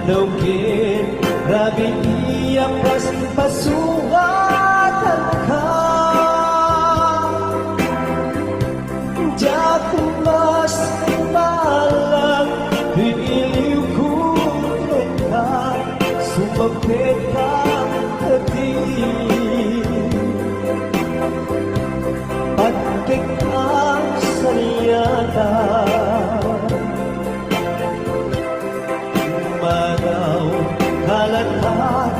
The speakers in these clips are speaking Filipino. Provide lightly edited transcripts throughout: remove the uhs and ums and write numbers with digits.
Daugin, rabi iya pasungatan ka. Jatuh mas malang, piniliw ko ka, sumapit ka hati. Pagkik ang saliyata, manaw kalantan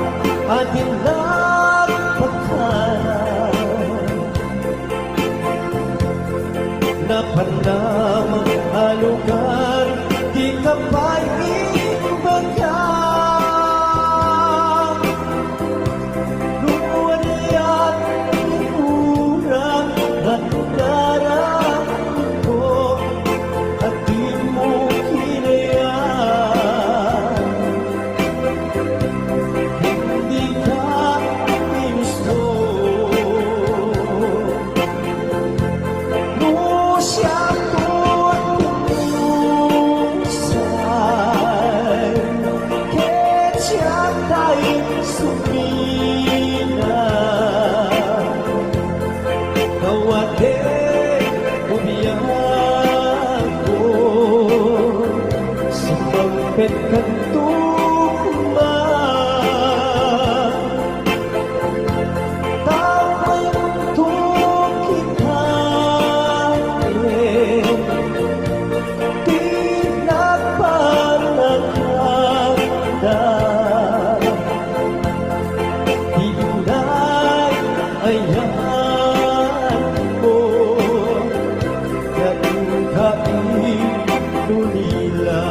ating nagpagkanan. Napanamang alugan, di ka pa ibaga. Luwan yan urang at darang ko, at di mo kinayaan. Hindi ka ginusto. Pet kantuma taway untuk kita pinagpanaganda hinay ayan mo kadukain nunila.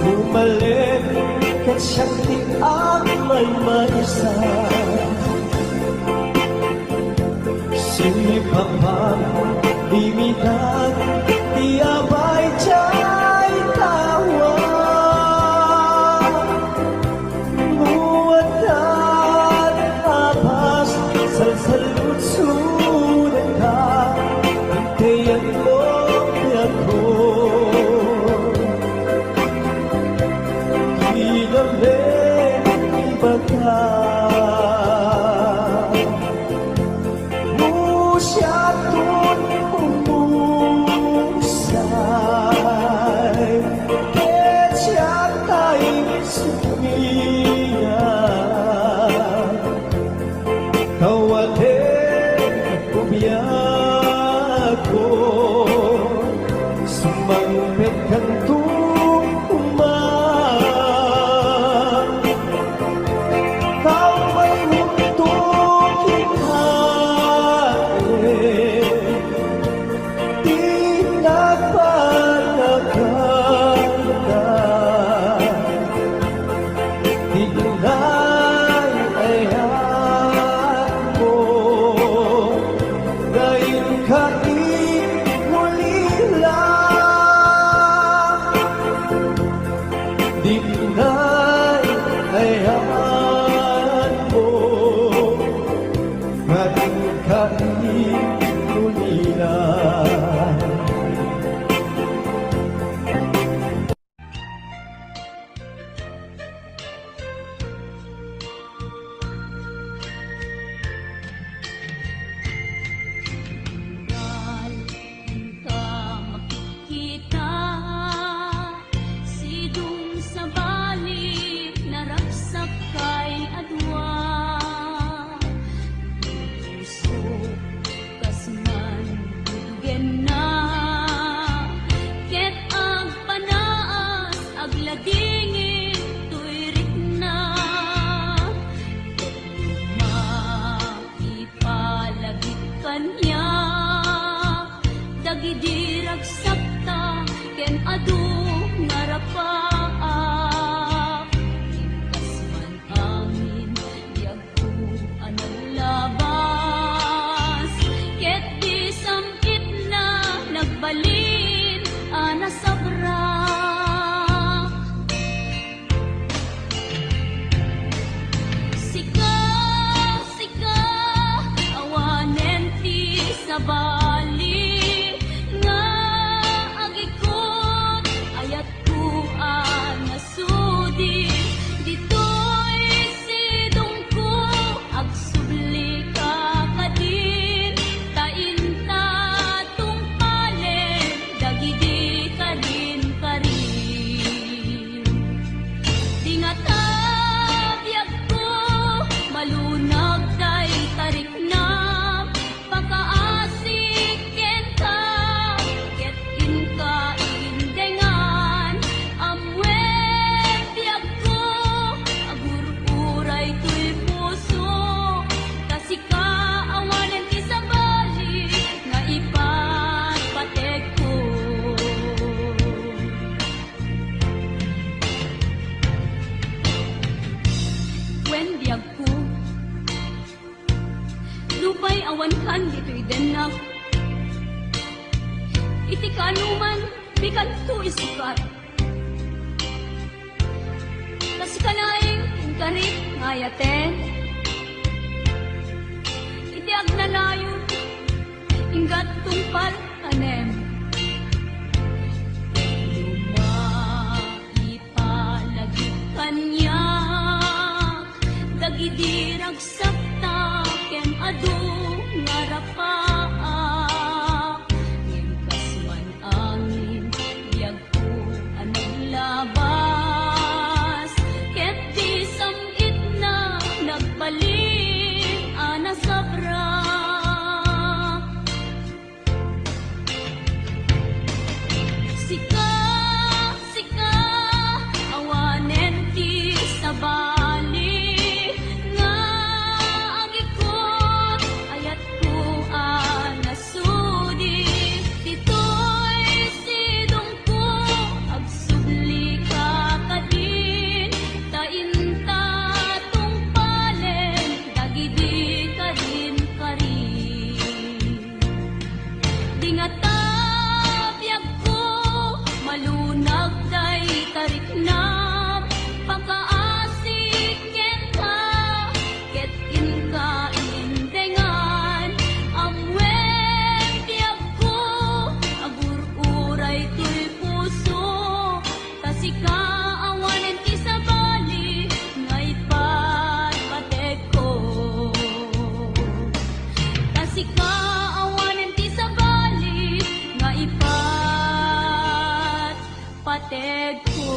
Bumalik kat syakti ang may maisa. Sinipapan, limitan, tiabay jay tawa. Muwadan apas, salsalud sudan ka, hintayan mo ako. Musyatun ragsakta ken adu ngarapaak kas man amin diagku anang labas ket di samit na nagbalin ana sabra sika sika awanen ti sabali nga agikot ayat ku nasudi ditoy sidong ko agsubli ka kadin tainta tungpalen dagidi kadin karin di nga tabiyag ko malunag day tarik na pakaasik ken ka ket inka indengan amwen biyag ko agur-uray to'y puso kasi ka awanen ti sabali nga ipatpatek ko wen biyag ko lupay awan kan dito'y denak iti kanuman bikan to isukat kasi kanaing inkarit ngayaten iti agnalayon inggat tungpal kanem lumaipalagit kanya dagidi ragsakta ken adu ngarapaak ngem kas man angin biyag ko anang labas ket di samit na nagbalin ana sabra sika sika awanen ti sabali nga agikot ayat ko nasudi ditoy sidong ko agsubli ka kadin tainta tungpalen dagidi kadin karin di nga tabiyag ko malunag day tarik na pakaasik ken ka ket inka indengan amwen biyag ko agur-uray to'y puso kasi ka awanen ti sabali nga ipatpatek ko kasi ka awanen ti sabali nga ipatpatek ko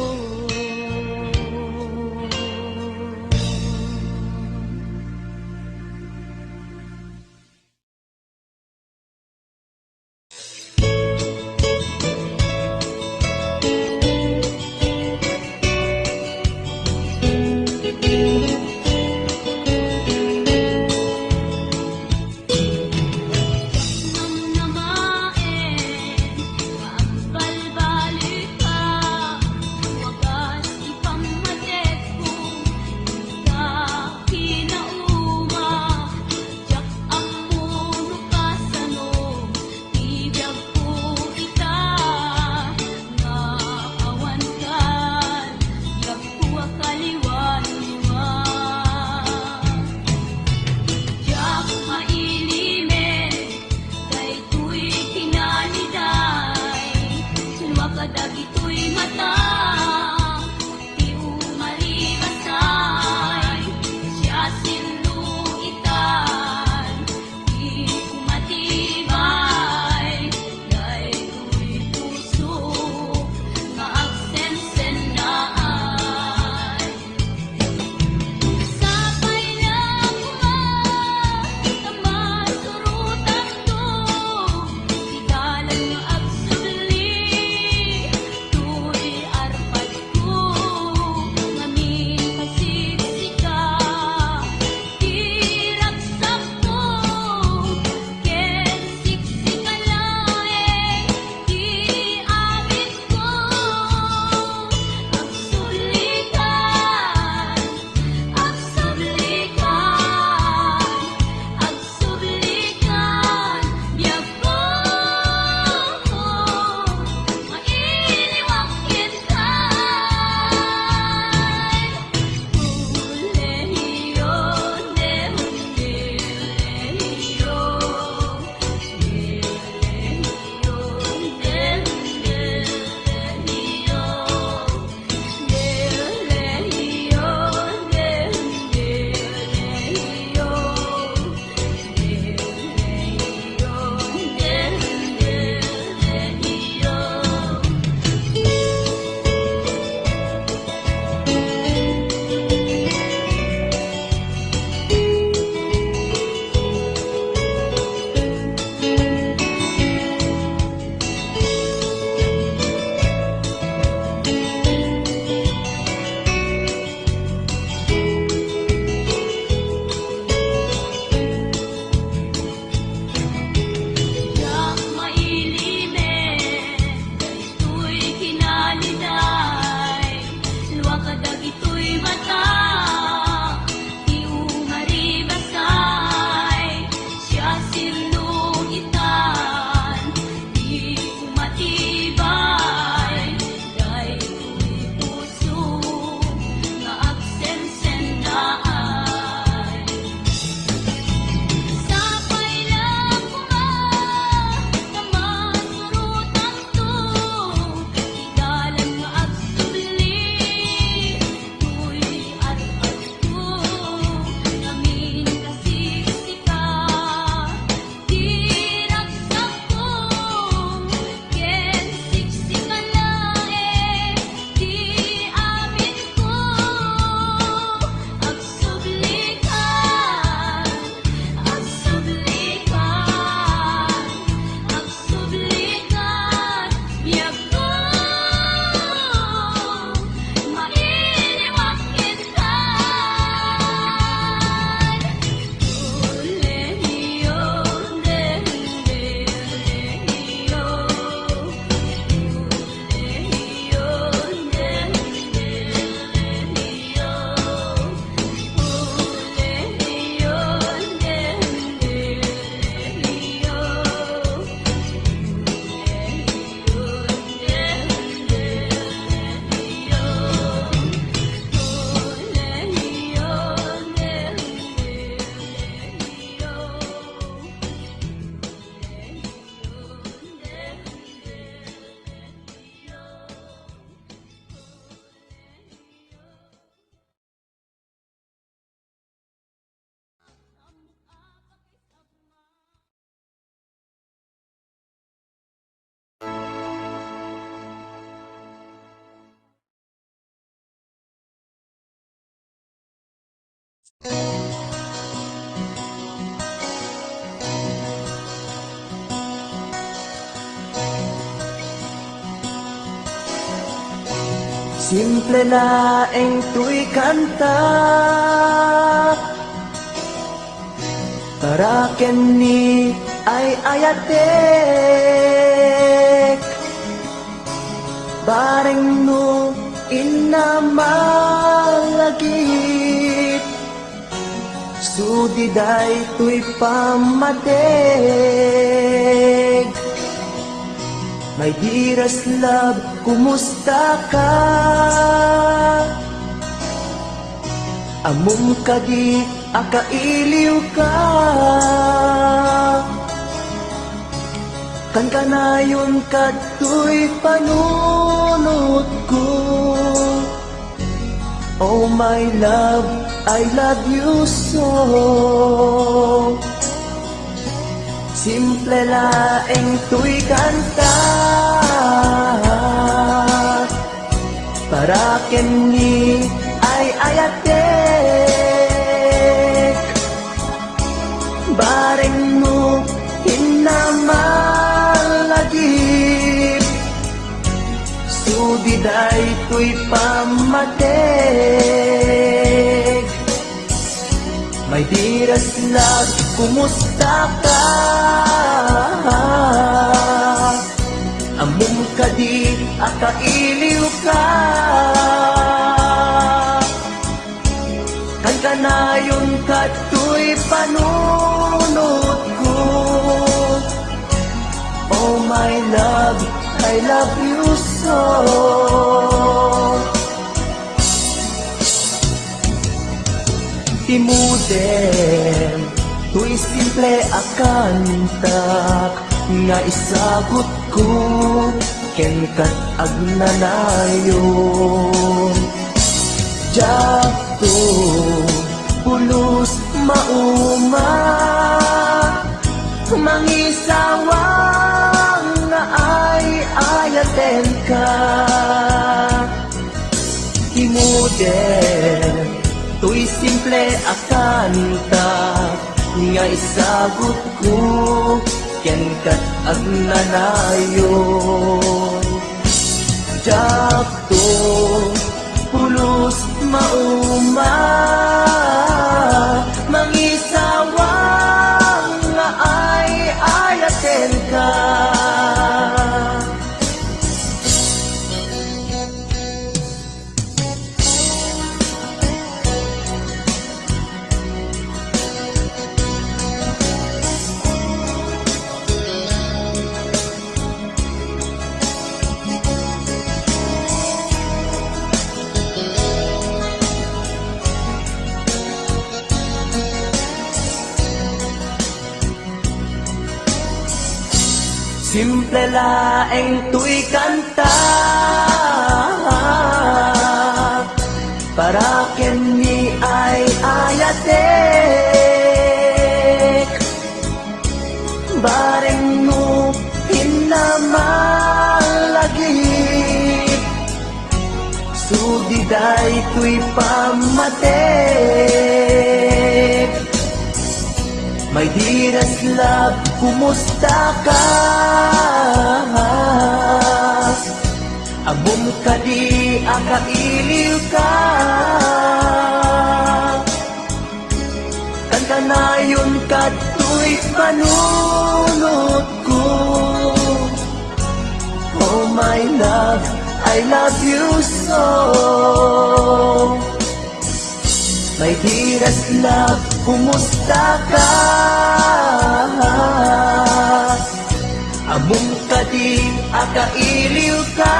namnamaen kaagbalbalik ka matibay, kay ko'y puso nga agsensendaay. Sapay lang ko nga masurutan to, igalan nga agsubli, ko'y at-at ko, namin kasisika, di ragsak ko, ken siksika lae, di amin ko, agsublikan, agsublikan, agsublikan, biyag ko, mainiwak kintan. Lehiyo, lehiyo, lehiyo, Simple laeng tuy kanta para ni ay ayatek bareng no inamalagit sudiday tuy pamateg. My dearest love, kumusta ka? Amom ka di akailiw ka. Kan kanayon kato'y panunod ko. Oh my love, I love you so. Simple laeng tuy kanta para ni ay ayatek bareng mo hinamalagip sudiday tuy pamateg. My dearest love, kumusta ka? Amom ka di akailiw ka. Kan kanayon kato'y panunod ko. Oh my love, I love you so. Timuden, tuy simple akantak nga isagot ko ken kat agnanayon. Jakto pulos mauma mangisawang nga ay ayaten ka. Timuden, tuy simple akanta nga isagot ko ken kat agnanayon. Jakto pulos mauma mangisawang nga ay ayaten ka. simple laeng tuy kanta para ken ni ay ayatek bareng no hinamalagip sudiday tuy pamatek. My dearest love, kumusta ka? Amom ka di akailiw ka. Kantanayon ka tuy panunod ko. Oh my love, I love you so. My dearest love, kumusta ka? Among ka di akailiw ka.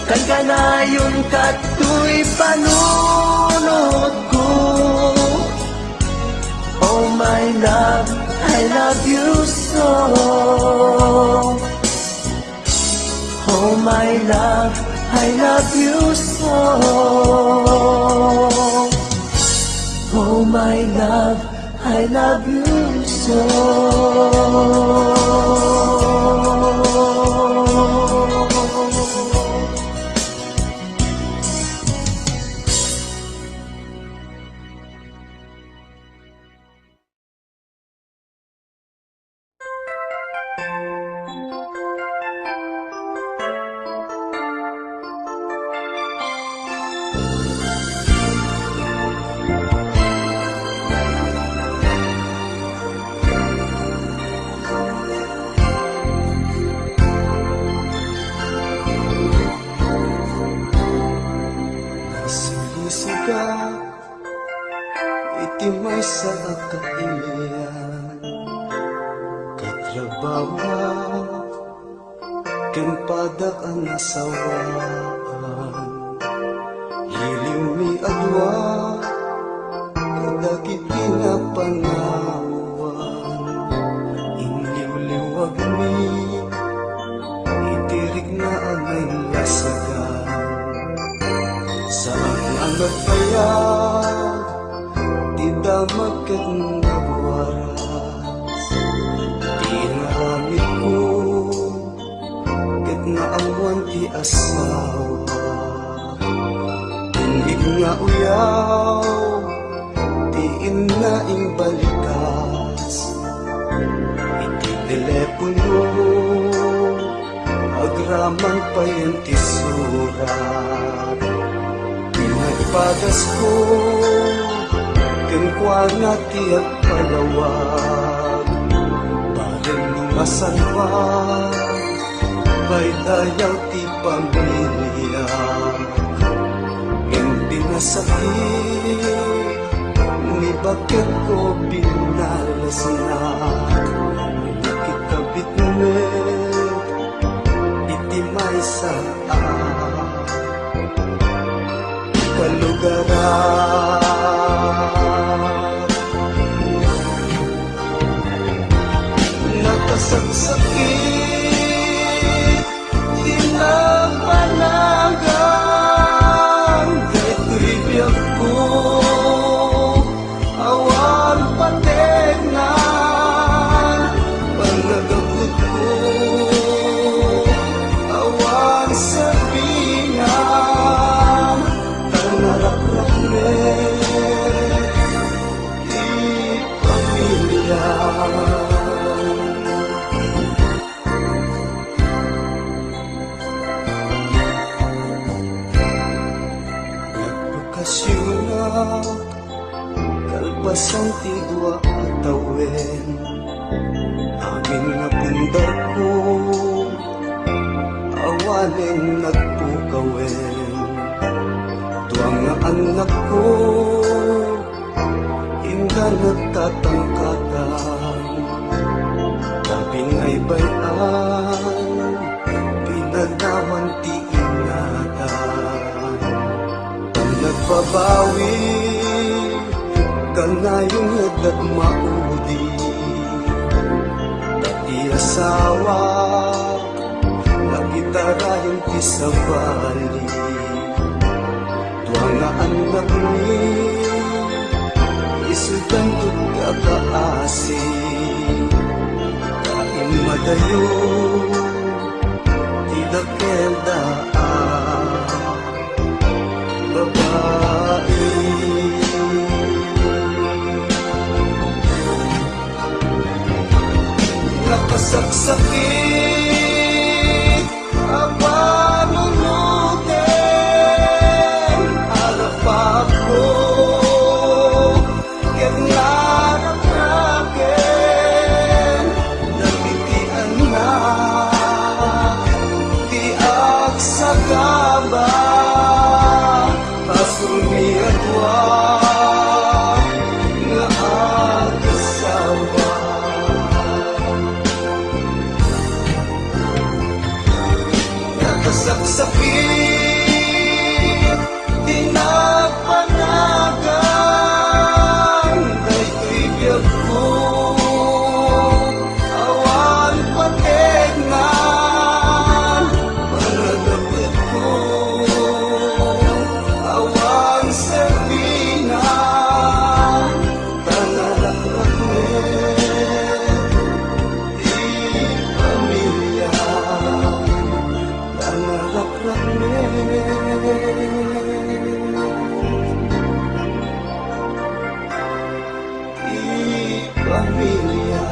Kan kanayon ka tuy panunod ko. Oh my love, I love you so. Oh my love, I love you so. Oh my love, I love you so. Silisugak, itimay sa kailian. Katrabawa, kempadak ang nasawaan. Hiliw mi adwa, kadagit pinapangawan. Inliw-liwag mi, itirik na anay lasagan. Saan ang nagpayag, di damag kat nabuwaras. Di naramit ko, kat naamuan ti asawa. Tindig nga uyaw, di inaing balikas. Iti telepono, agraman pa yan ti surat. Pinagpagas ko, kenkwa nga ti at palawag. Bareng lumasanwag, bay dayaw ti pamilya. Hindi nasakit, ni bakit ko binalas na. Dikit kabitnet, itimay sa kalugaran. Nakasagsakit, tinapanagan. Gayto'y biyag ko, awan pategnan. Panagabot ko, awan sabingan. Nagpakasyunak, kalpasan tigwa at tawen. Amin na pundar ko, awanin nagpukawen. Tuwang nga anak ko, inga nagtatangkatan. Tabing ay bayan, pinagdawan ti ingatan. Ang nagbabawi, kanayong nagdagmaudi. asawa nagitarayan ti sa bali tuang nga anak ni isudan tut kakaasi kain madayo ti dakel babae nakasaksakit abanunutin arapag ko ket narakraken nagitian na ti agsagaba Asumiatwa nga agasawa nakasaksakit di nagpanagan daytoy biyag ko awan pategnan panagapit ko awan servina tanalakrakmen di pamilya di pamilya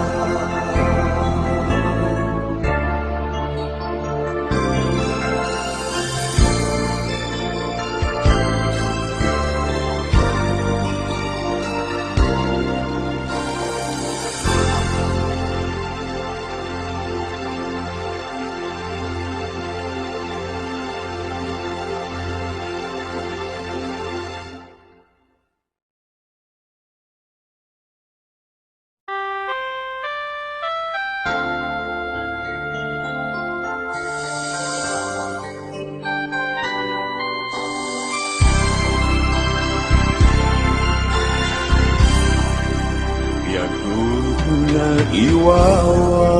iwawa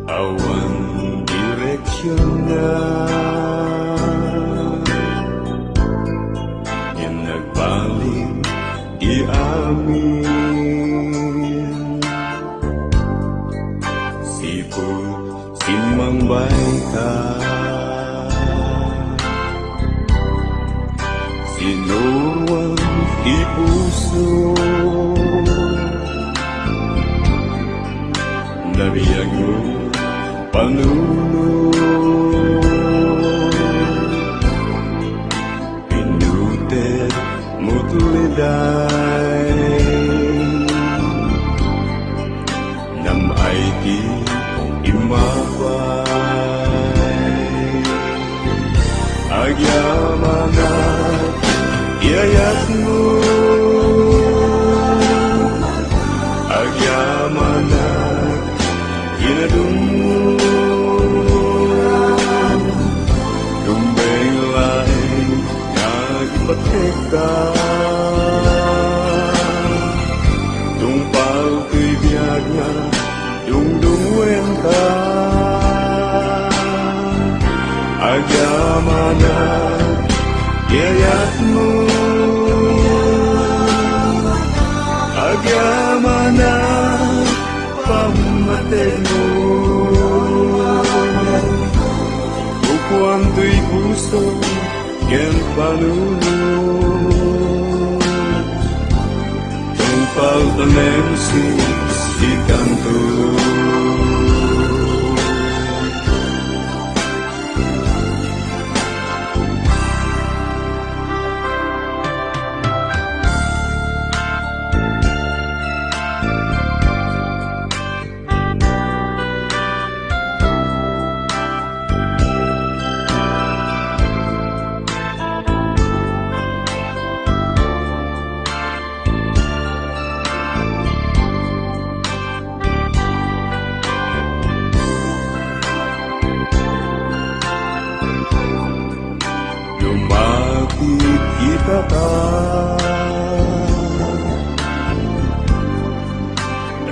awan direksyon na yan nagbalik iamin sipot simang baita sinuwang ipuso nabiyag mo panuno pinutet mo tuliday namay ti imapay agyamanat iyayat mo agyamanat inadum mo dumbeng lain nagpatekta tungpal ko'y biyag nga dungdungwen ka agyamanat iyayat mo agyamanat pamatay mo upuan to'y puso ken panuno tungpal tanem si kanto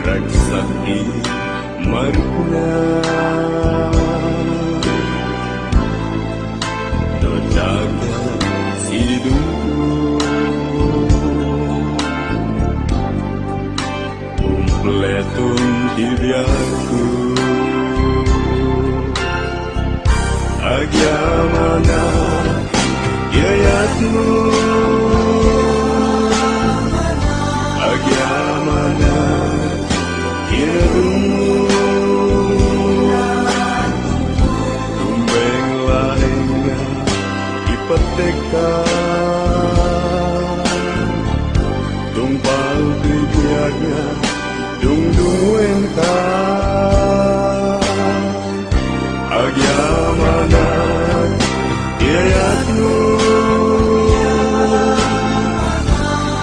ragsaki marpuna Dodaga sidungku Kumpletun diriaku Agyamana yayatmu Agyamana irungmu Tumbeng lahenga ipatekan Tumpal bibirnya dung-dungen ka Agyamana yayatmu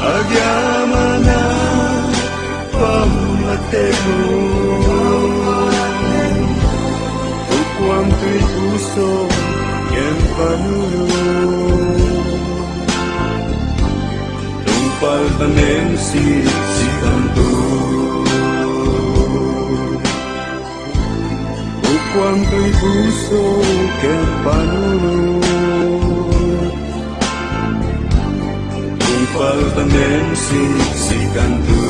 Agyamana pamatemu Ukuam tuy puso ken panulong Tumpal tanen si kanto Ukuam tuy puso ken panulong Tumpal tanen si kanto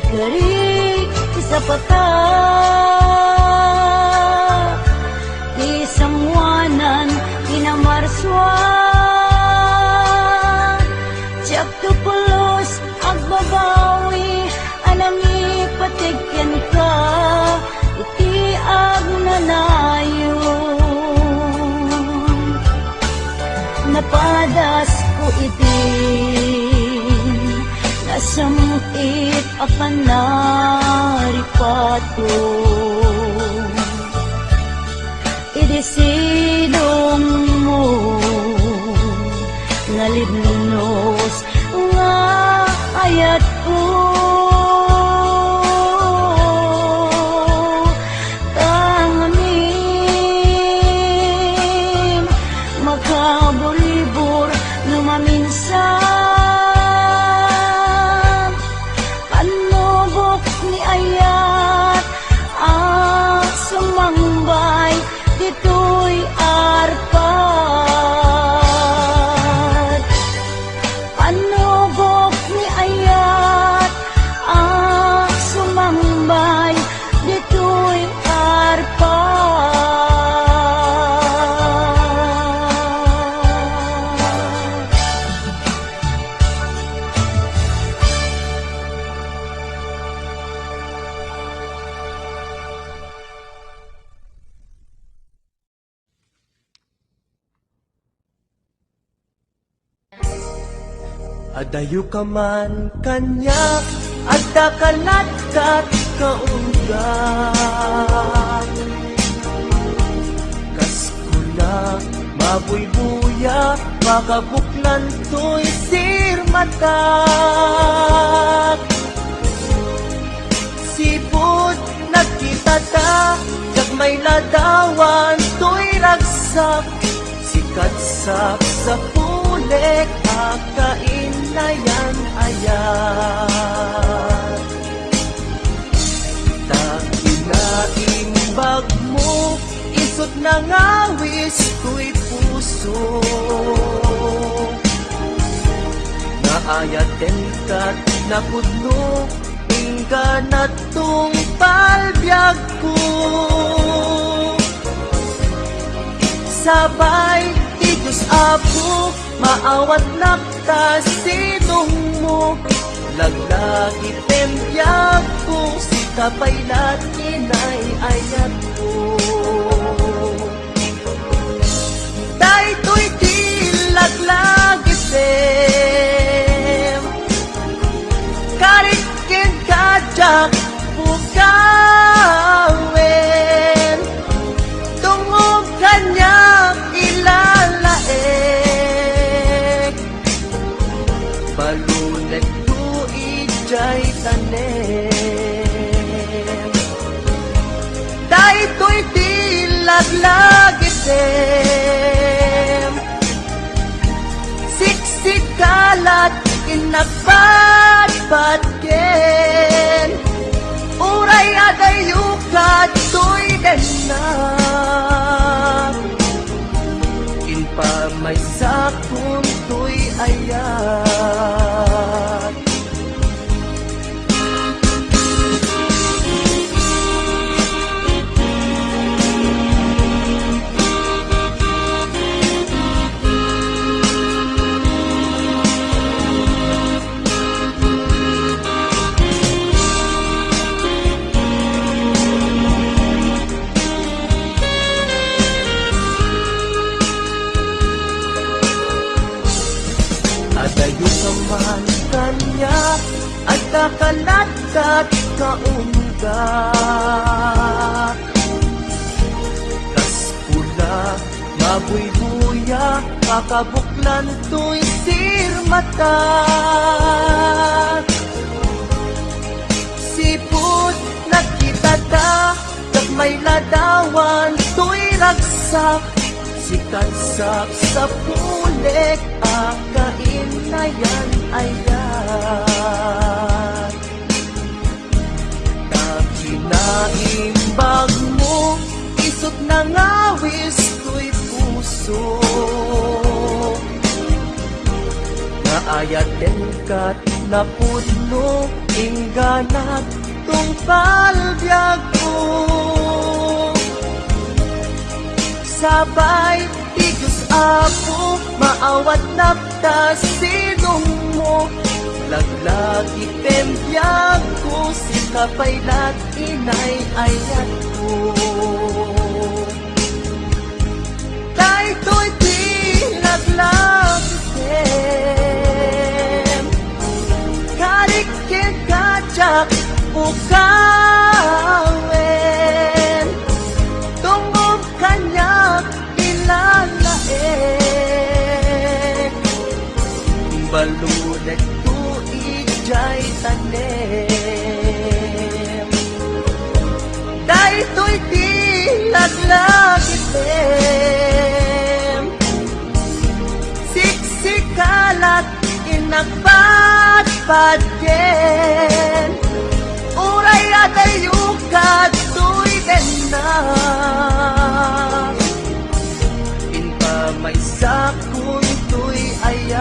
kari sa pata di samwanan kinamarswan tiyak tupulos agbabawi anang ipatigyan ka iti agnanayon napadas ko iti nasamit akan naripato idisidong mo nalibnos nga ayat ko tangamin makabolibor numaminsan panubok ni ayat sumangbay dito'y arpat panubok ni ayat sumambay dito'y arpat Adayo ka man kanya at dakalat kat kaunggan kaskula mabuybuya makabuklan to'y sirmatak sipot nagkita ta kag may ladawan to'y ragsak sikatsak sa pulik akain na yan ayat takilaimbag mo isot na ngawis ko'y puso naayaten kat napudno ingga na tong palbyag ko sabay ti Diyos Apo maawat nakta sinong mo laglagi tembyak ko si kapaylat inay ayat ko daytoy di laglagi tem karikin kajak bukawen tungog kanya ilalaek balunet ko ijay tanem daytoy di laglagi tem siksikalat inagpadpadken uray adayukat to'y denak inpamay sakon to'y ayat adayo ka man kanya at kakalat kat kaungga kaspula mabuybuya kakabuklan to'y sirmata sipot nakita ta kag may ladawan to'y ragsak sikatsak sa pulik akain na yan ayat nakinaimbag mo isot na ngawis ko'y puso naayaten kat napuno ingganat tungkal biyag ko. Sabay tigos apo maawat napta sinong mo. Laglag itembiyag ko si kapaylat inay ayat ko. Daytoy di laglag item karikin kajak bukawen tungog kanya ilalae balunet tu ijay tanem daytoy di laglag item siksikalat inagpadpadyen uray adayukat tuy na inpa may sakun tuy ayan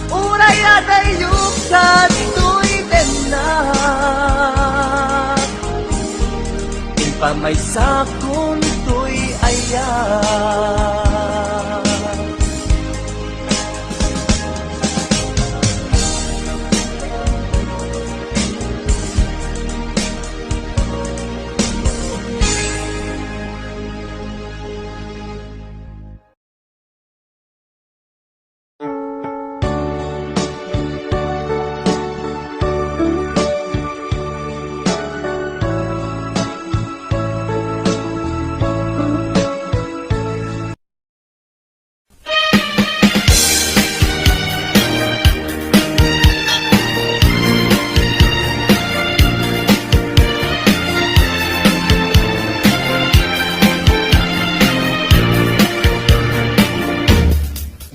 uray adayukat tuy na inpa may sakun tuy ayan.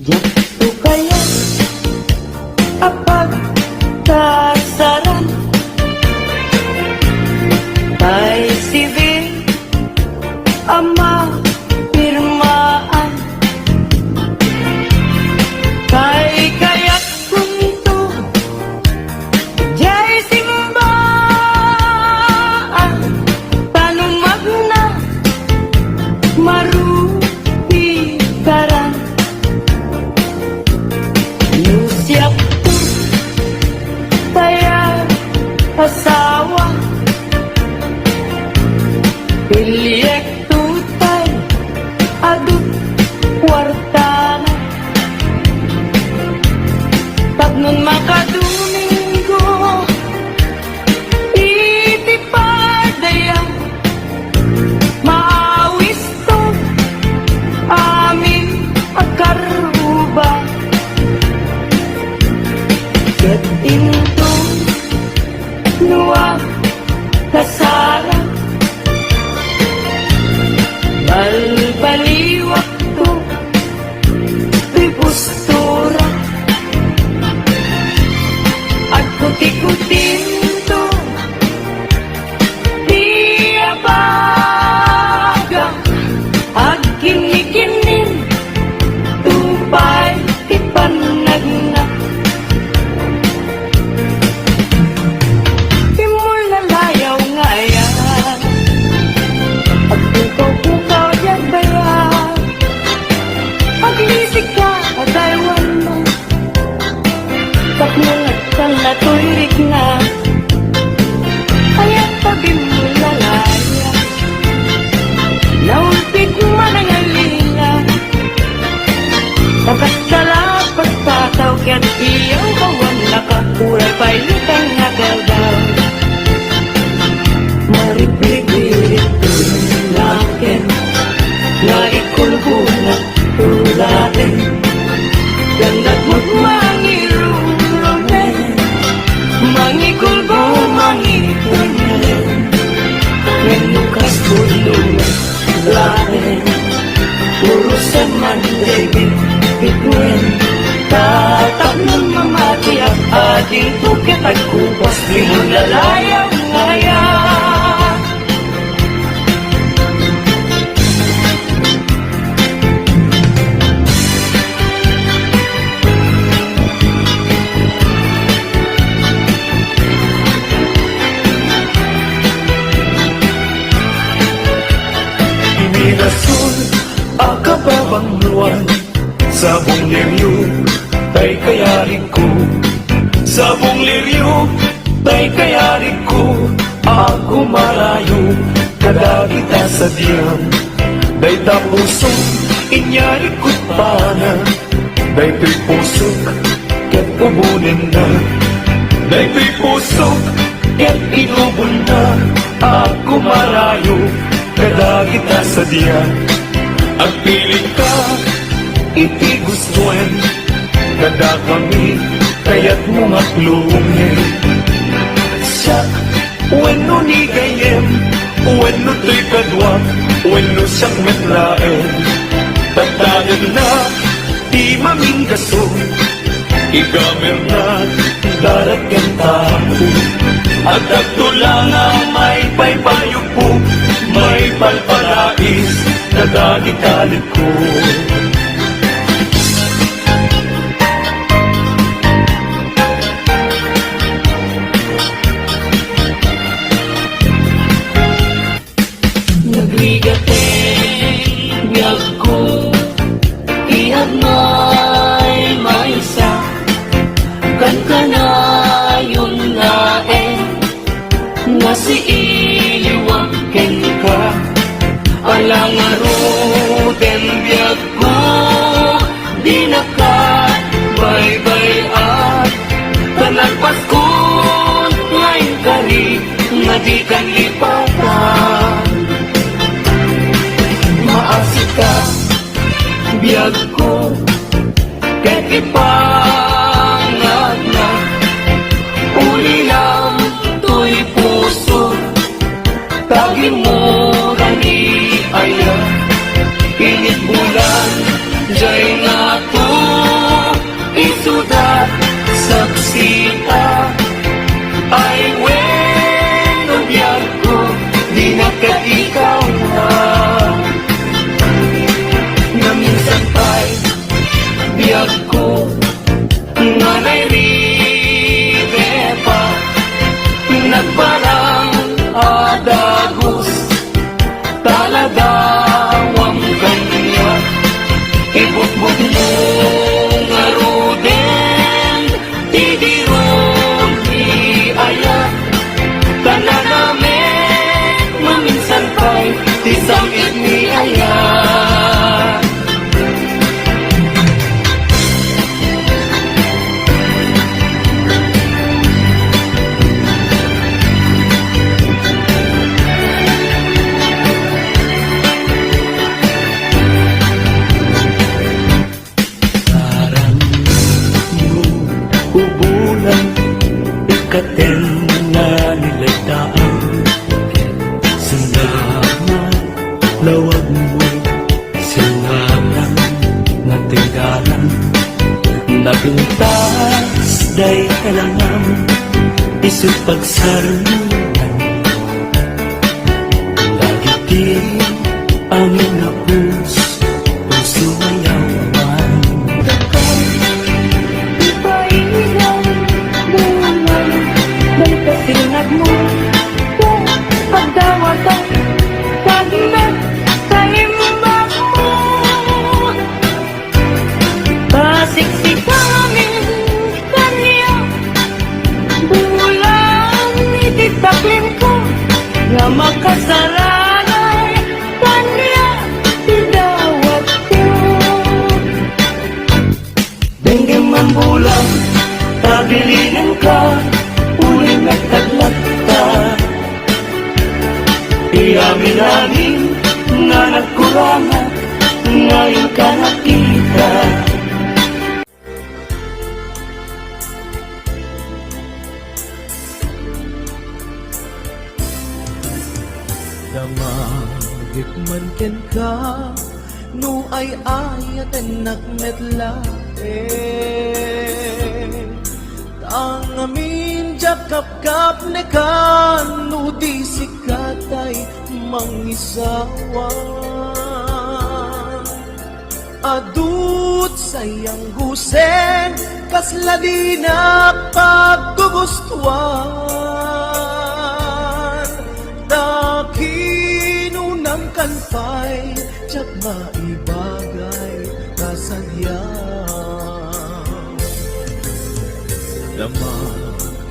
Yato kaya kapag kasaran kay sivil ama pirmaan kay kaya't kunto jay simbaan tanumag na marupigaran siap saya asawa pilih tutay aduk wartana tapnon makadumingo itipadaya maawis to amin akaruba ket into nuwa kasara balbaliwak to di postura at kuti-kutin to di abaga at kinikinin tupay ipanagna natulik na aya't pagbimulalaya naulpit manangalila pagkat kalapat pataw ka't iyang kawan nakakuray pa'y lutang nagagaw maripilipilit tulakin na ikulbunan tulatin ganat magmangirong mangikul ko mangikunin menukas bulong lain puro sa mandrigin bituin tatap ng mamati at ating tukit at kupas di mo lalayang ngayon. buwan sa buong liryo tay kayari ko sa buong liryo tay kayari ko ako marayo kada kita sa diyam day tapusong inyari ko pana day to'y pusok ket ubunin na day to'y pusok ket inubon na ako marayo kada kita sa diyam ang piling ka iti gustuin kada kami kaya't mo maklungin siya weno ni gayem weno to'y kadwam weno siyang metlaen tatagan na di maminggaso igamer na darat kang tapo at agtulangang may paypayo po may palpalais na dagitalit ko Nagrigateng biyag ko Iyag may maysa Kan ka na yun nga Nga si iliwag ken ka Alang aruten biyag ko Di naka bye-bye at Kanagpas ko ngayon kari Nga di kan lipatan Maasik ka, biyag ko, ket ipangag na uli lang to'y puso, tagin mo rani aya, init bulan, jay nga to, isudat, saksita, ay weno biyag ko, di na ka ikaw na. Biyag ko nga nairibe pa nagparang adagos taladawang kanya ibutbut mo nga ruden tidirong di aya tananamin maminsan pa'y tisangit ni aya ikaten na nilataan Salamat lawag mo Singalan na tinggalan Napintas day kalangam Isip pagsarunan Lagiti ang inapos Puso mayawan Tingad mo, pagdawat at pagmet sa imbag mo Pasiksikamin kanya bulan ititaklin ko Nga makasaranay kanya idawat ko Dengue man bulan, tabilinin ka Uling nagtaglagta Iamin namin nga nagkurangan Ngayon ka nakita Damagit man ken ka No ay ayaten nakmetla Ang amin jakap-kap ne kan No di sikatay mangisawa Adut sayang gusen Kasla di na paggugustuhan Dakinunang kanpay Tsak maibagay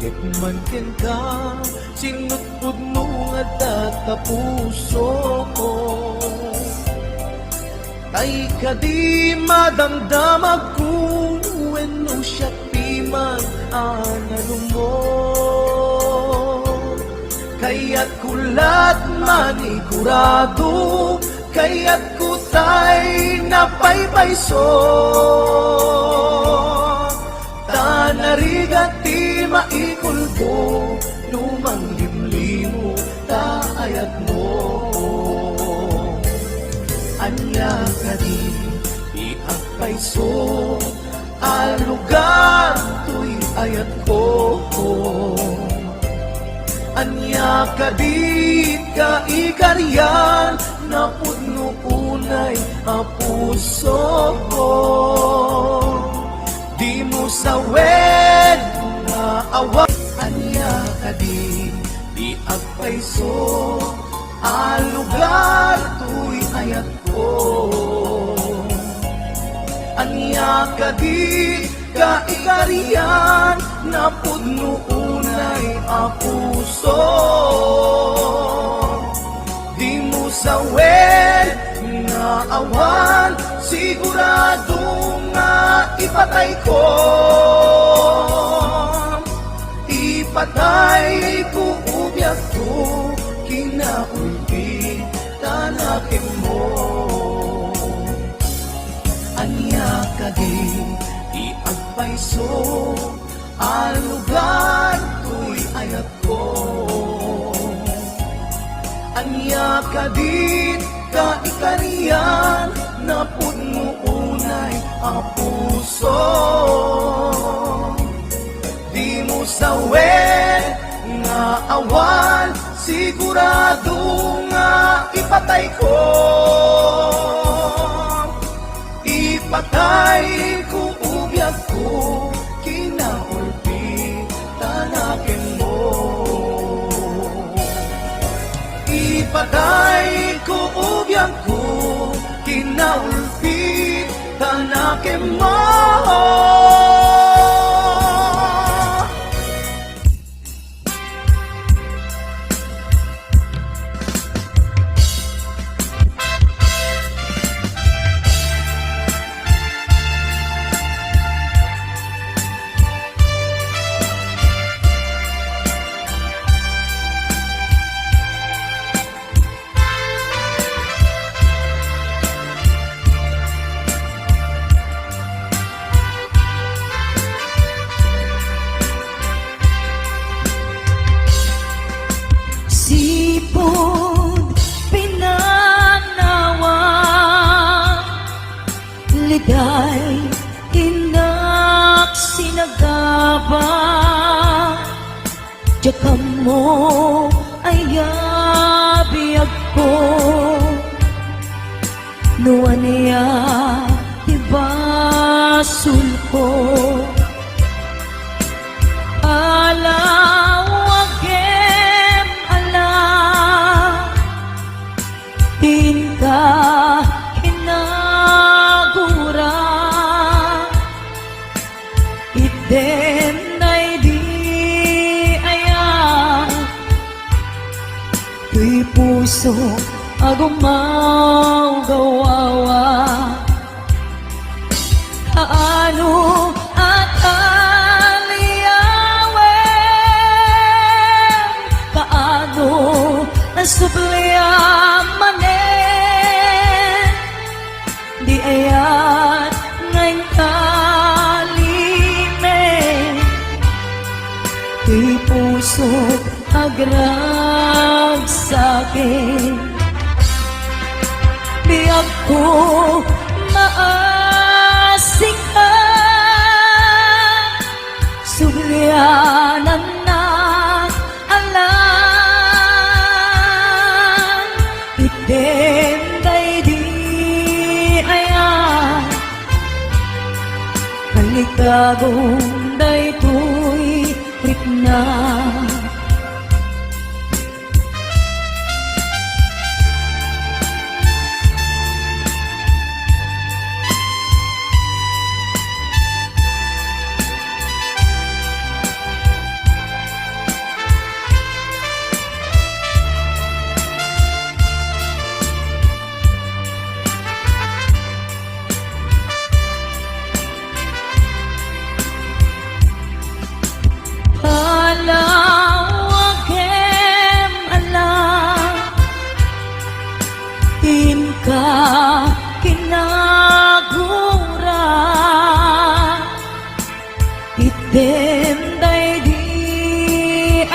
ket manken ka sinutpud mo nga data puso ko. Tay kadi madamdamag ko wenno siya piman analo mo. Kaya't kulat manigurado, kaya't kutay napaypayso. Tanarigati maikulbo, lumang limlimo taayat mo. Anya kadi iagpayso, alugar to'y ayat ko. Anya kadit ka ikaryan na pudno unay a puso ko. Di mo sawed na awa. Anya kadit di agpayso, alugar to'y ayat ko. Anya kadit ka ikaryan na pudno unay a puso. Di mo sawed nga awan, sigurado nga ipatay ko. Ipatay ko ubyak ko, kinaulpi tanakin mo. Anya kadi iagpayso, alugar to'y ayat ko. Anya kadit ka ikariyan na pudno unay a puso. Di mo sawed nga awan, sigurado nga ipatay ko. Ipatay ko ubyak ko, kinaulpi tanakin mo. Ipatay ko ubyak ko, kinaulpi tanakin mo. Sipon pinanawa, ligay inak sinagaba. Jakam mo ay abiyag ko, nuwan niya ibasul ko. Alawagem ala, din ka hinagura. Idem na'y di ayan, tuy puso agumaw gawawa. Kaano at subliamanen, di ayat ngayon kalimen. Di puso agrag sa'kin, di ako maasikan. Sublianan na denday di ayan, kalikagong daytoy rikna.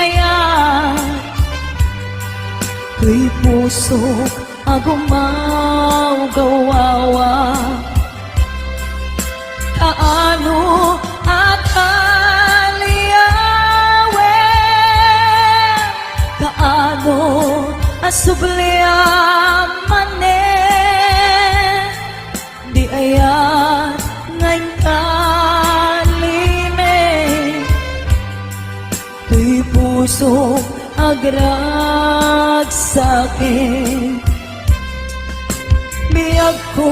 ayan. Tuy puso agumaw gawawa, kaano at aliyawen, kaano asubliyaman di ayan ngayon kalime. Tuy puso agrag sa'kin, biyag ko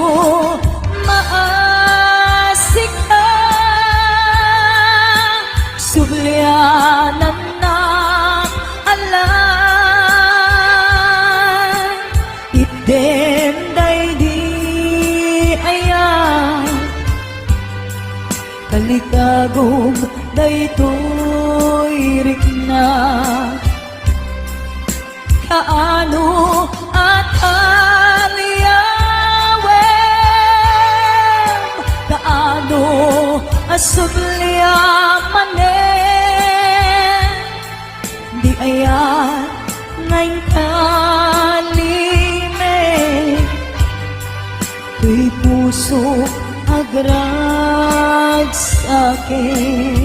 maasik ka, sublianan na alay, idenday di ayan, kalikagong daytoy rikna, kaano at aliyawen, kaano asubliyaman di ayan ngayon kalime. Tuy puso agrag sa'kin.